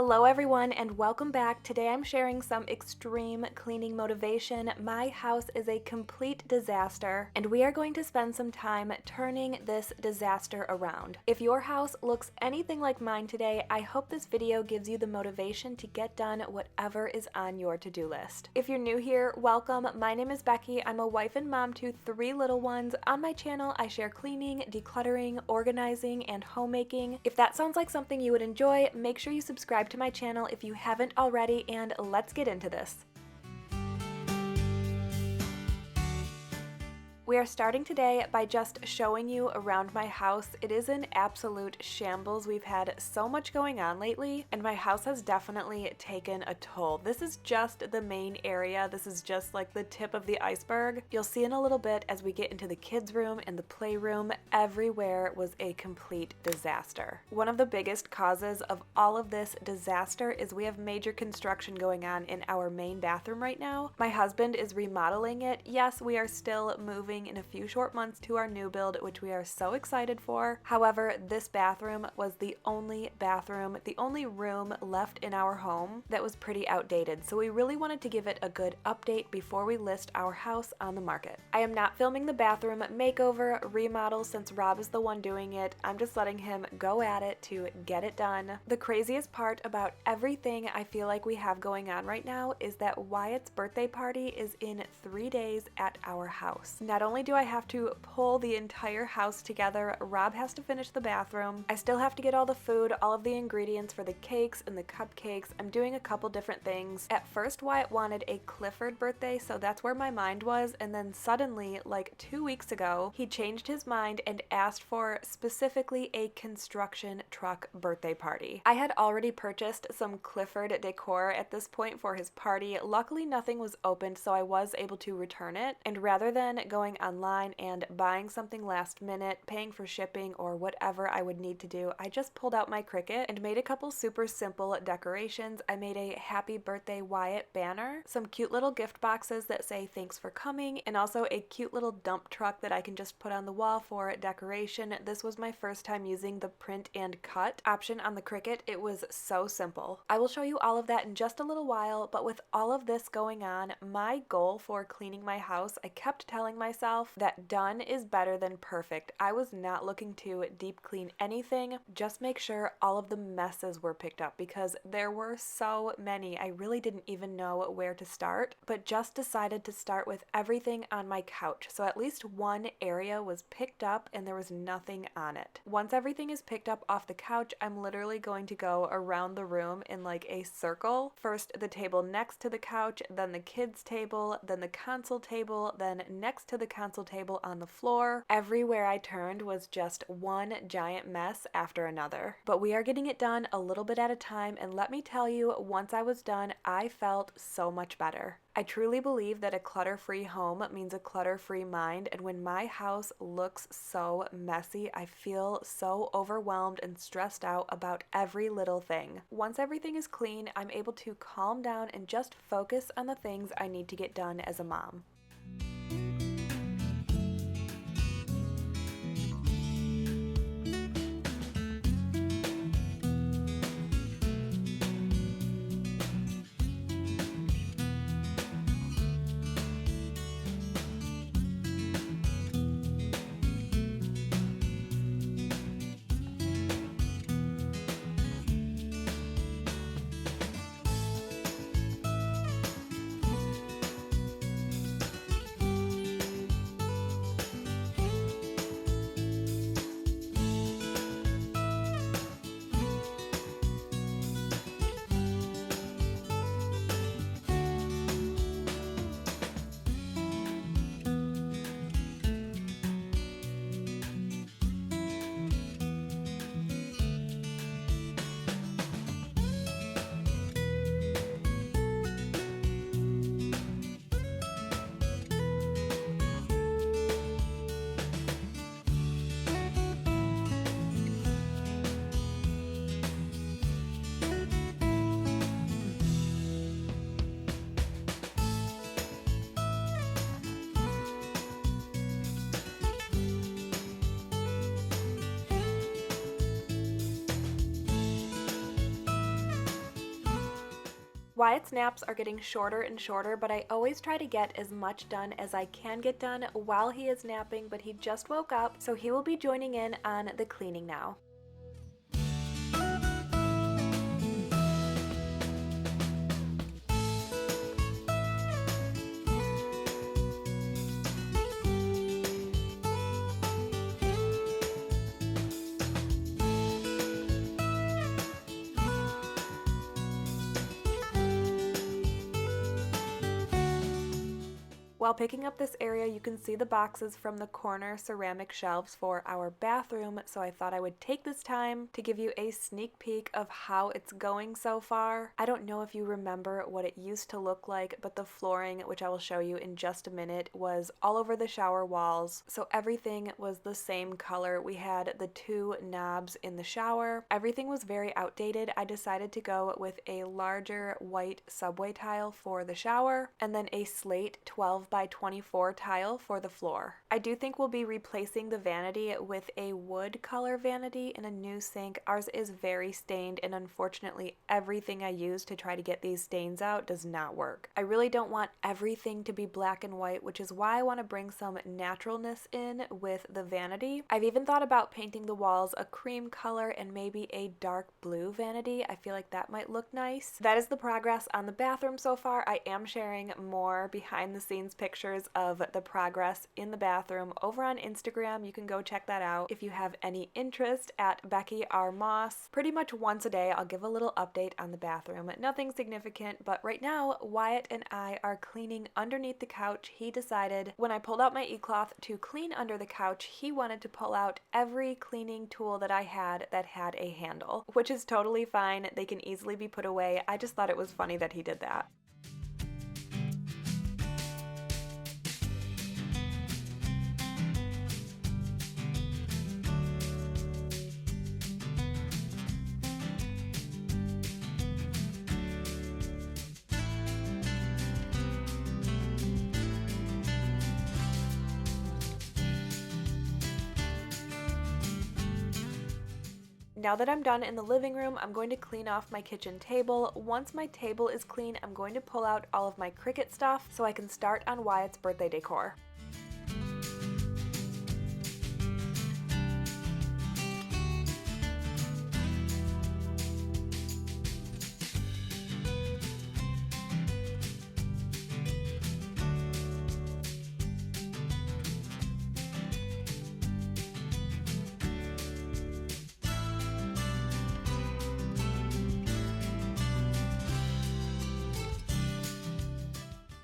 Hello everyone and welcome back. Today I'm sharing some extreme cleaning motivation. My house is a complete disaster and we are going to spend some time turning this disaster around. If your house looks anything like mine today, I hope this video gives you the motivation to get done whatever is on your to-do list. If you're new here, welcome. My name is Becky. I'm a wife and mom to 3 little ones. On my channel, I share cleaning, decluttering, organizing, and homemaking. If that sounds like something you would enjoy, make sure you subscribe to my channel if you haven't already, and let's get into this. We are starting today by just showing you around my house. It is an absolute shambles. We've had so much going on lately, and my house has definitely taken a toll. This is just the main area. This is just like the tip of the iceberg. You'll see in a little bit as we get into the kids' room and the playroom, everywhere was a complete disaster. One of the biggest causes of all of this disaster is we have major construction going on in our main bathroom right now. My husband is remodeling it. Yes, we are still moving in a few short months to our new build, which we are so excited for. However, this bathroom was the only bathroom, the only room left in our home that was pretty outdated, so we really wanted to give it a good update before we list our house on the market. I am not filming the bathroom makeover remodel since Rob is the one doing it. I'm just letting him go at it to get it done. The craziest part about everything I feel like we have going on right now is that Wyatt's birthday party is in 3 days at our house. Not only do I have to pull the entire house together, Rob has to finish the bathroom. I still have to get all the food, all of the ingredients for the cakes and the cupcakes. I'm doing a couple different things. At first, Wyatt wanted a Clifford birthday, so that's where my mind was, and then suddenly, like 2 weeks ago, he changed his mind and asked for specifically a construction truck birthday party. I had already purchased some Clifford decor at this point for his party. Luckily, nothing was opened, so I was able to return it, and rather than going online and buying something last minute, paying for shipping, or whatever I would need to do, I just pulled out my Cricut and made a couple super simple decorations. I made a happy birthday Wyatt banner, some cute little gift boxes that say thanks for coming, and also a cute little dump truck that I can just put on the wall for decoration. This was my first time using the print and cut option on the Cricut. It was so simple. I will show you all of that in just a little while, but with all of this going on, my goal for cleaning my house, I kept telling myself that done is better than perfect. I was not looking to deep clean anything, just make sure all of the messes were picked up because there were so many. I really didn't even know where to start, but just decided to start with everything on my couch. So at least one area was picked up and there was nothing on it. Once everything is picked up off the couch, I'm literally going to go around the room in like a circle. First the table next to the couch, then the kids' table, then the console table, then next to the console table on the floor. Everywhere I turned was just one giant mess after another. But we are getting it done a little bit at a time, and let me tell you, once I was done, I felt so much better. I truly believe that a clutter-free home means a clutter-free mind, and when my house looks so messy, I feel so overwhelmed and stressed out about every little thing. Once everything is clean, I'm able to calm down and just focus on the things I need to get done as a mom. Wyatt's naps are getting shorter and shorter, but I always try to get as much done as I can get done while he is napping, but he just woke up, so he will be joining in on the cleaning now. While picking up this area, you can see the boxes from the corner ceramic shelves for our bathroom, so I thought I would take this time to give you a sneak peek of how it's going so far. I don't know if you remember what it used to look like, but the flooring, which I will show you in just a minute, was all over the shower walls, so everything was the same color. We had the 2 knobs in the shower. Everything was very outdated. I decided to go with a larger white subway tile for the shower, and then a slate 12 by 24 tile for the floor. I do think we'll be replacing the vanity with a wood color vanity and a new sink. Ours is very stained, and unfortunately everything I use to try to get these stains out does not work. I really don't want everything to be black and white, which is why I want to bring some naturalness in with the vanity. I've even thought about painting the walls a cream color and maybe a dark blue vanity. I feel like that might look nice. That is the progress on the bathroom so far. I am sharing more behind the scenes pictures of the progress in the bathroom over on Instagram. You can go check that out if you have any interest at Becky R. Moss. Pretty much once a day I'll give a little update on the bathroom. Nothing significant, but right now Wyatt and I are cleaning underneath the couch. He decided when I pulled out my e-cloth to clean under the couch, he wanted to pull out every cleaning tool that I had that had a handle, which is totally fine. They can easily be put away. I just thought it was funny that he did that. Now that I'm done in the living room, I'm going to clean off my kitchen table. Once my table is clean, I'm going to pull out all of my Cricut stuff so I can start on Wyatt's birthday decor.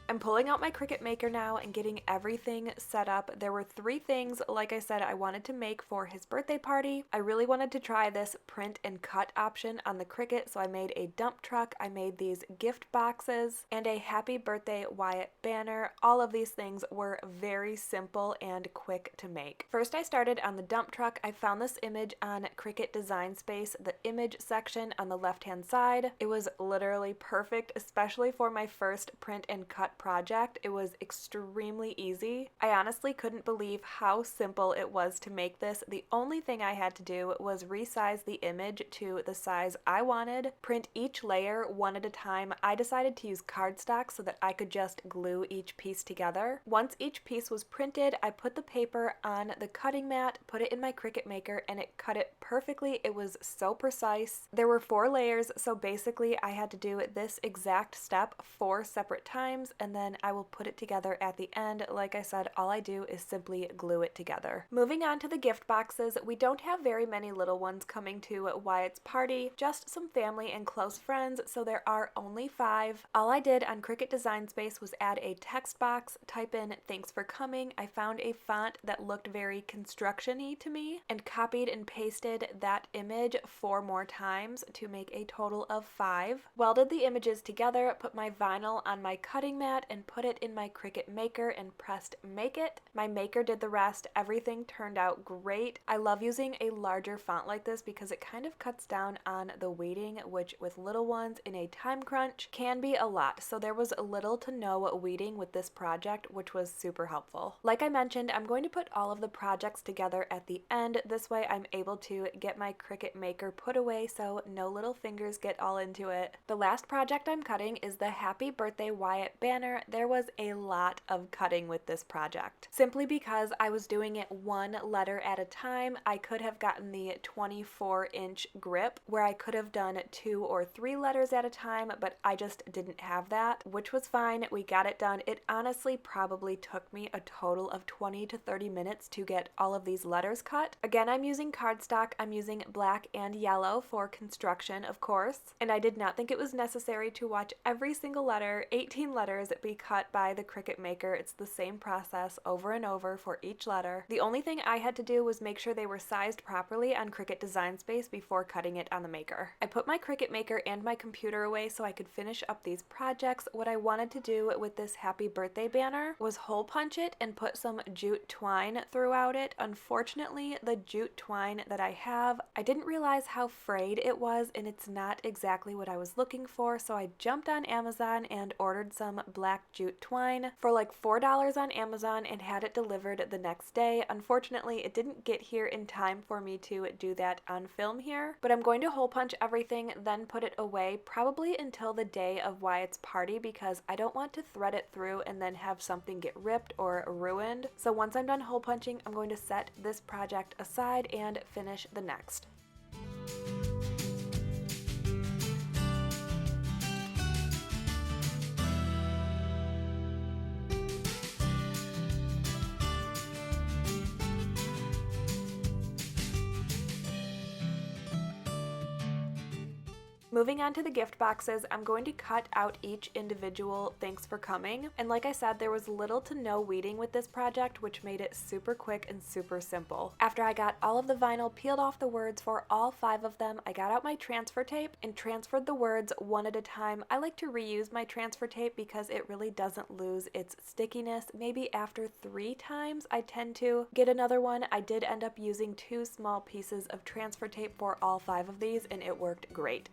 I'm pulling out my Cricut Maker now and getting everything set up. There were 3 things, like I said, I wanted to make for his birthday party. I really wanted to try this print and cut option on the Cricut, so I made a dump truck, I made these gift boxes, and a happy birthday Wyatt banner. All of these things were very simple and quick to make. First I started on the dump truck. I found this image on Cricut Design Space, the image section on the left hand side. It was literally perfect, especially for my first print and cut project. It was extremely easy. I honestly couldn't believe how simple it was to make this. The only thing I had to do was resize the image to the size I wanted, print each layer one at a time. I decided to use cardstock so that I could just glue each piece together. Once each piece was printed, I put the paper on the cutting mat, put it in my Cricut Maker, and it cut it perfectly. It was so precise. There were 4 layers, so basically I had to do this exact step 4 separate times, and then I will put it together at the end. Like I said, all I do is simply glue it together. Moving on to the gift boxes, we don't have very many little ones coming to Wyatt's party, just some family and close friends, so there are only 5. All I did on Cricut Design Space was add a text box, type in "Thanks for coming." I found a font that looked very construction-y to me and copied and pasted that image 4 more times to make a total of 5. Welded the images together, put my vinyl on my cutting mat, that and put it in my Cricut Maker and pressed make it. My Maker did the rest. Everything turned out great. I love using a larger font like this because it kind of cuts down on the weeding, which with little ones in a time crunch can be a lot. So there was little to no weeding with this project, which was super helpful. Like I mentioned, I'm going to put all of the projects together at the end. This way I'm able to get my Cricut Maker put away so no little fingers get all into it. The last project I'm cutting is the Happy Birthday Wyatt banner. There was a lot of cutting with this project. Simply because I was doing it one letter at a time, I could have gotten the 24-inch grip where I could have done 2 or 3 letters at a time, but I just didn't have that, which was fine. We got it done. It honestly probably took me a total of 20 to 30 minutes to get all of these letters cut. Again, I'm using cardstock. I'm using black and yellow for construction, of course, and I did not think it was necessary to watch every single letter, 18 letters, be cut by the Cricut Maker. It's the same process over and over for each letter. The only thing I had to do was make sure they were sized properly on Cricut Design Space before cutting it on the Maker. I put my Cricut Maker and my computer away so I could finish up these projects. What I wanted to do with this Happy Birthday banner was hole punch it and put some jute twine throughout it. Unfortunately, the jute twine that I have, I didn't realize how frayed it was, and it's not exactly what I was looking for, so I jumped on Amazon and ordered some black jute twine for like $4 on Amazon and had it delivered the next day. Unfortunately, it didn't get here in time for me to do that on film here, but I'm going to hole punch everything, then put it away probably until the day of Wyatt's party because I don't want to thread it through and then have something get ripped or ruined. So once I'm done hole punching, I'm going to set this project aside and finish the next. Moving on to the gift boxes, I'm going to cut out each individual thanks for coming. And like I said, there was little to no weeding with this project, which made it super quick and super simple. After I got all of the vinyl peeled off the words for all 5 of them, I got out my transfer tape and transferred the words one at a time. I like to reuse my transfer tape because it really doesn't lose its stickiness. Maybe after 3 times, I tend to get another one. I did end up using 2 small pieces of transfer tape for all 5 of these, and it worked great.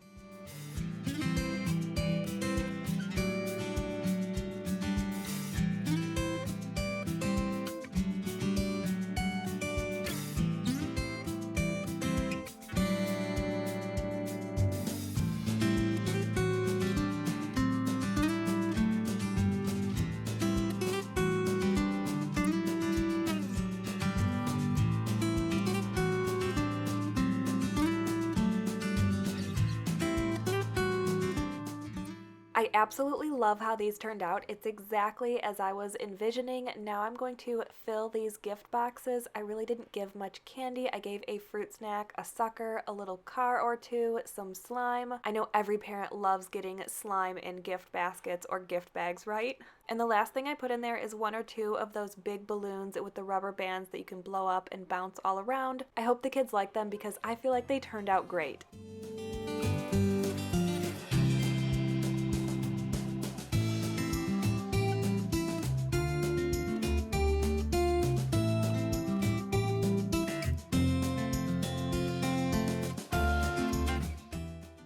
I absolutely love how these turned out. It's exactly as I was envisioning. Now I'm going to fill these gift boxes. I really didn't give much candy. I gave a fruit snack, a sucker, a little car or 2, some slime. I know every parent loves getting slime in gift baskets or gift bags, right? And the last thing I put in there is 1 or 2 of those big balloons with the rubber bands that you can blow up and bounce all around. I hope the kids like them because I feel like they turned out great.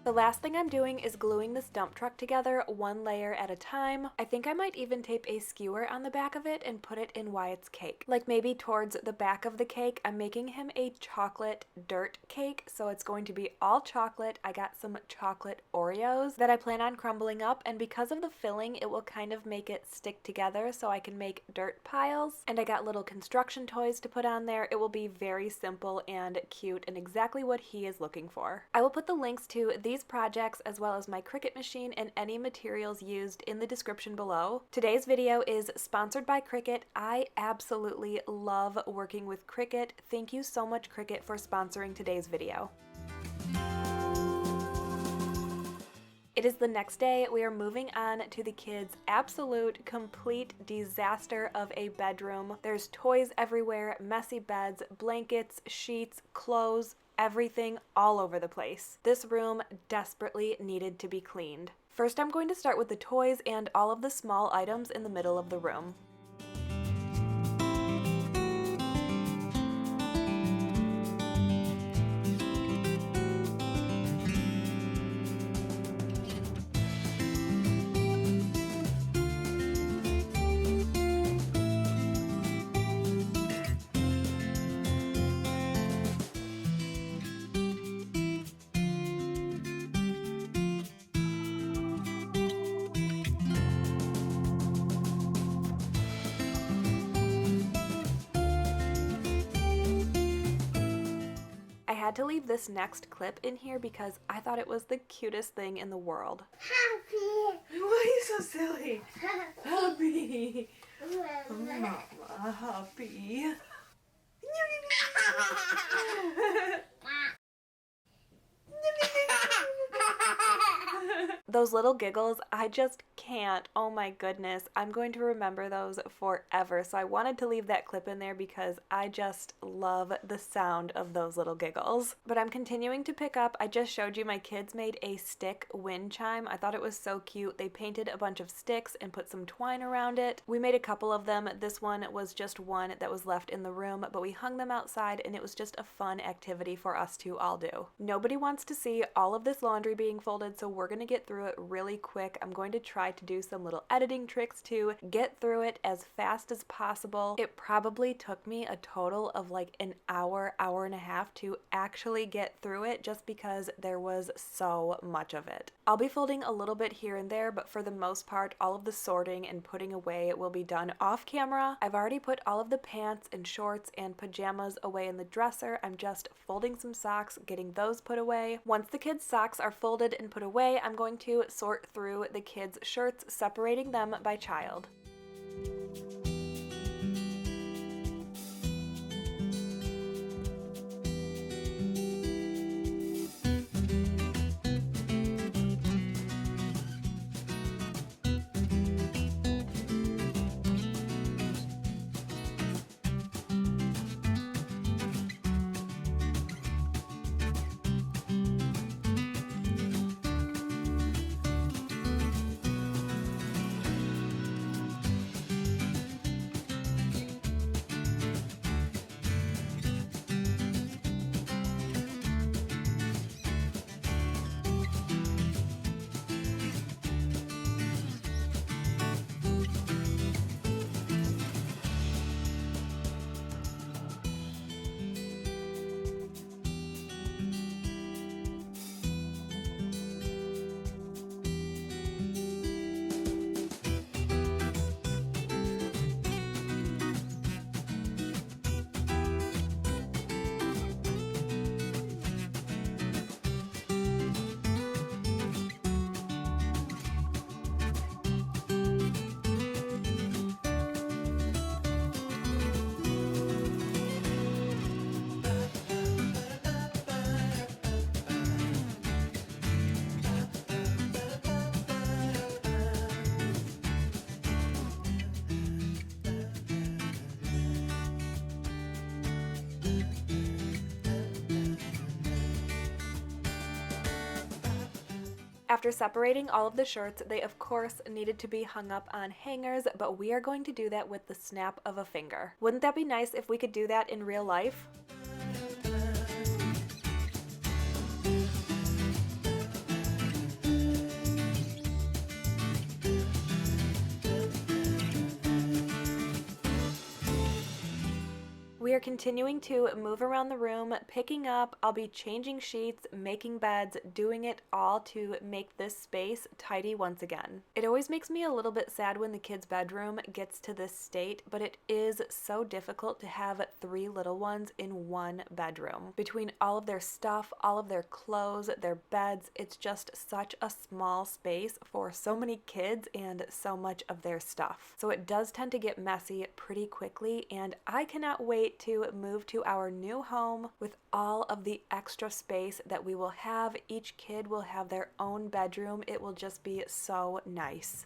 The last thing I'm doing is gluing this dump truck together 1 layer at a time. I think I might even tape a skewer on the back of it and put it in Wyatt's cake. Like maybe towards the back of the cake. I'm making him a chocolate dirt cake, so it's going to be all chocolate. I got some chocolate Oreos that I plan on crumbling up, and because of the filling, it will kind of make it stick together so I can make dirt piles. And I got little construction toys to put on there. It will be very simple and cute and exactly what he is looking for. I will put the links to these projects as well as my Cricut machine and any materials used in the description below. Today's video is sponsored by Cricut. I absolutely love working with Cricut. Thank you so much, Cricut, for sponsoring today's video. It is the next day. We are moving on to the kids' absolute complete disaster of a bedroom. There's toys everywhere, messy beds, blankets, sheets, clothes, everything all over the place. This room desperately needed to be cleaned. First, I'm going to start with the toys and all of the small items in the middle of the room. I had to leave this next clip in here because I thought it was the cutest thing in the world. Happy. Why are you so silly? Happy. Mama, happy. Those little giggles, I just can't. Oh my goodness. I'm going to remember those forever. So I wanted to leave that clip in there because I just love the sound of those little giggles. But I'm continuing to pick up. I just showed you my kids made a stick wind chime. I thought it was so cute. They painted a bunch of sticks and put some twine around it. We made a couple of them. This one was just one that was left in the room, but we hung them outside and it was just a fun activity for us to all do. Nobody wants to see all of this laundry being folded, so we're going to get through it really quick. I'm going to try to do some little editing tricks to get through it as fast as possible. It probably took me a total of like an hour, hour and a half to actually get through it just because there was so much of it. I'll be folding a little bit here and there, but for the most part, all of the sorting and putting away will be done off camera. I've already put all of the pants and shorts and pajamas away in the dresser. I'm just folding some socks, getting those put away. Once the kids' socks are folded and put away, I'm going to sort through the kids' shirts, separating them by child. After separating all of the shirts, they of course needed to be hung up on hangers, but we are going to do that with the snap of a finger. Wouldn't that be nice if we could do that in real life? We are continuing to move around the room, picking up. I'll be changing sheets, making beds, doing it all to make this space tidy once again. It always makes me a little bit sad when the kids' bedroom gets to this state, but it is so difficult to have 3 little ones in one bedroom. Between all of their stuff, all of their clothes, their beds, it's just such a small space for so many kids and so much of their stuff. So it does tend to get messy pretty quickly, and I cannot wait to move to our new home with all of the extra space that we will have. Each kid will have their own bedroom. It will just be so nice.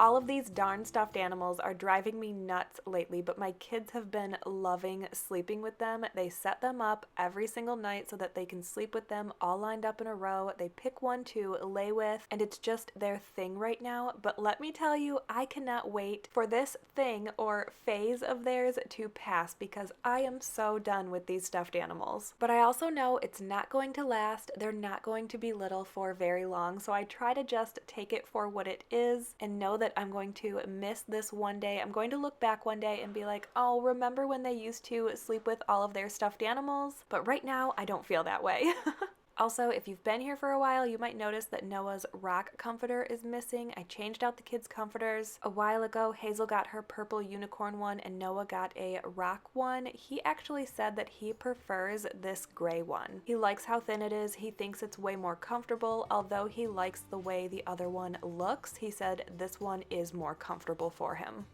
All of these darn stuffed animals are driving me nuts lately, but my kids have been loving sleeping with them. They set them up every single night so that they can sleep with them all lined up in a row. They pick one to lay with, and it's just their thing right now. But let me tell you, I cannot wait for this thing or phase of theirs to pass because I am so done with these stuffed animals. But I also know it's not going to last. They're not going to be little for very long, so I try to just take it for what it is and know that I'm going to miss this one day. I'm going to look back one day and be like, oh, remember when they used to sleep with all of their stuffed animals? But right now, I don't feel that way. Also, if you've been here for a while, you might notice that Noah's rock comforter is missing. I changed out the kids' comforters. A while ago, Hazel got her purple unicorn one and Noah got a rock one. He actually said that he prefers this gray one. He likes how thin it is. He thinks it's way more comfortable. Although he likes the way the other one looks, he said this one is more comfortable for him.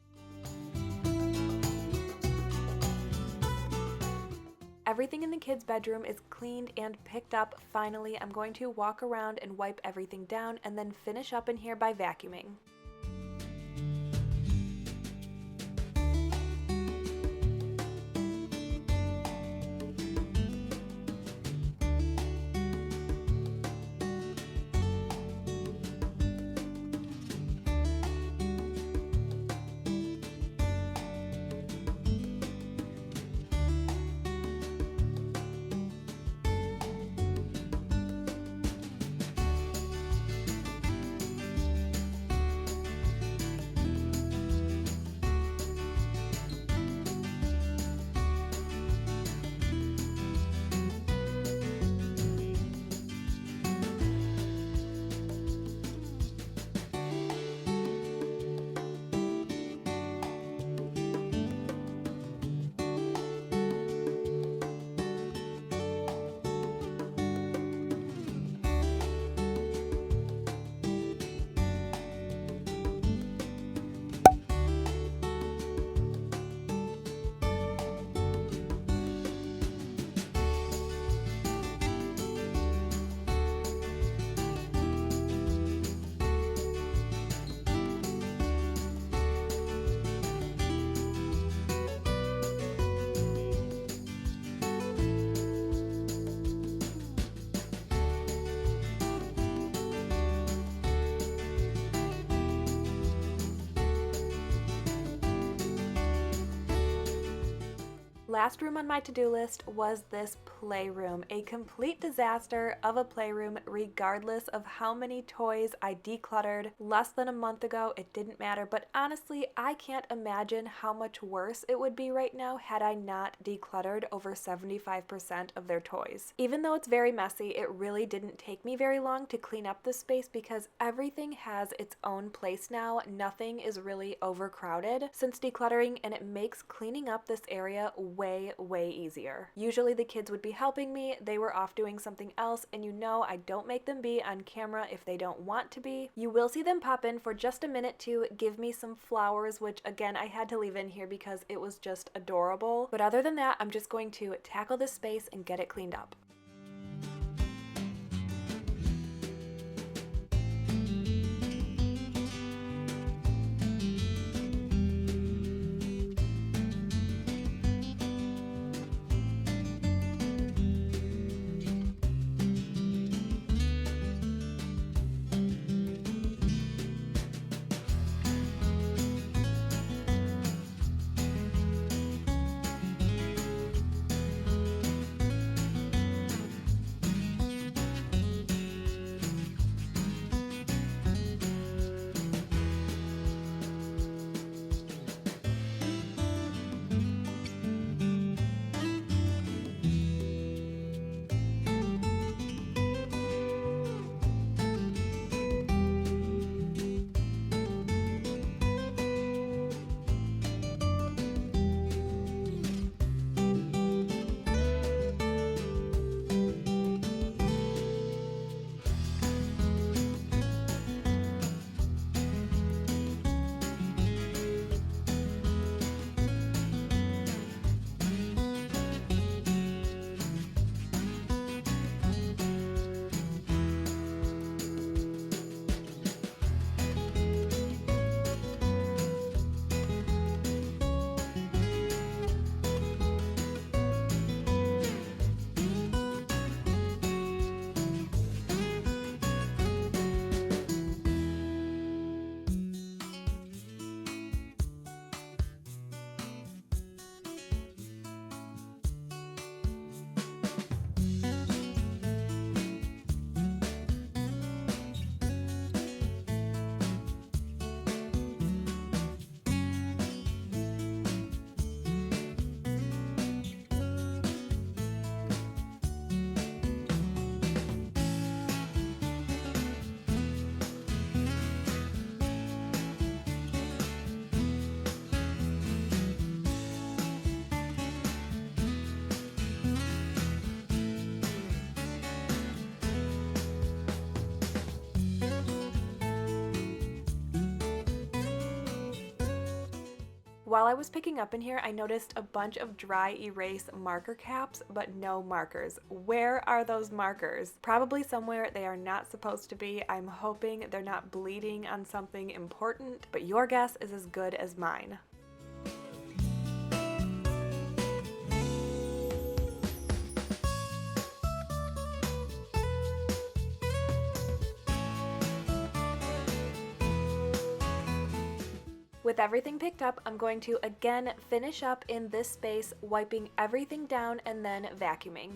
Everything in the kids' bedroom is cleaned and picked up. Finally, I'm going to walk around and wipe everything down and then finish up in here by vacuuming. Last room on my to-do list was this playroom, a complete disaster of a playroom regardless of how many toys I decluttered. Less than a month ago, it didn't matter, but honestly, I can't imagine how much worse it would be right now had I not decluttered over 75% of their toys. Even though it's very messy, it really didn't take me very long to clean up this space because everything has its own place now. Nothing is really overcrowded since decluttering, and it makes cleaning up this area way easier. Usually the kids would be helping me, they were off doing something else, and you know I don't make them be on camera if they don't want to be. You will see them pop in for just a minute to give me some flowers, which again I had to leave in here because it was just adorable. But other than that, I'm just going to tackle this space and get it cleaned up. While I was picking up in here, I noticed a bunch of dry erase marker caps, but no markers. Where are those markers? Probably somewhere they are not supposed to be. I'm hoping they're not bleeding on something important, but your guess is as good as mine. With everything picked up, I'm going to again finish up in this space, wiping everything down and then vacuuming.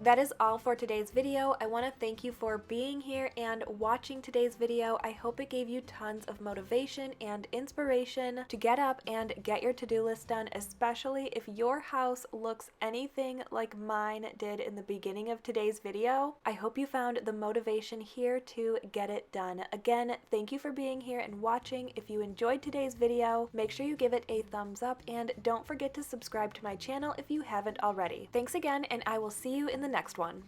That is all for today's video. I want to thank you for being here and watching today's video. I hope it gave you tons of motivation and inspiration to get up and get your to-do list done, especially if your house looks anything like mine did in the beginning of today's video. I hope you found the motivation here to get it done. Again, thank you for being here and watching. If you enjoyed today's video, make sure you give it a thumbs up and don't forget to subscribe to my channel if you haven't already. Thanks again, and I will see you in the next one.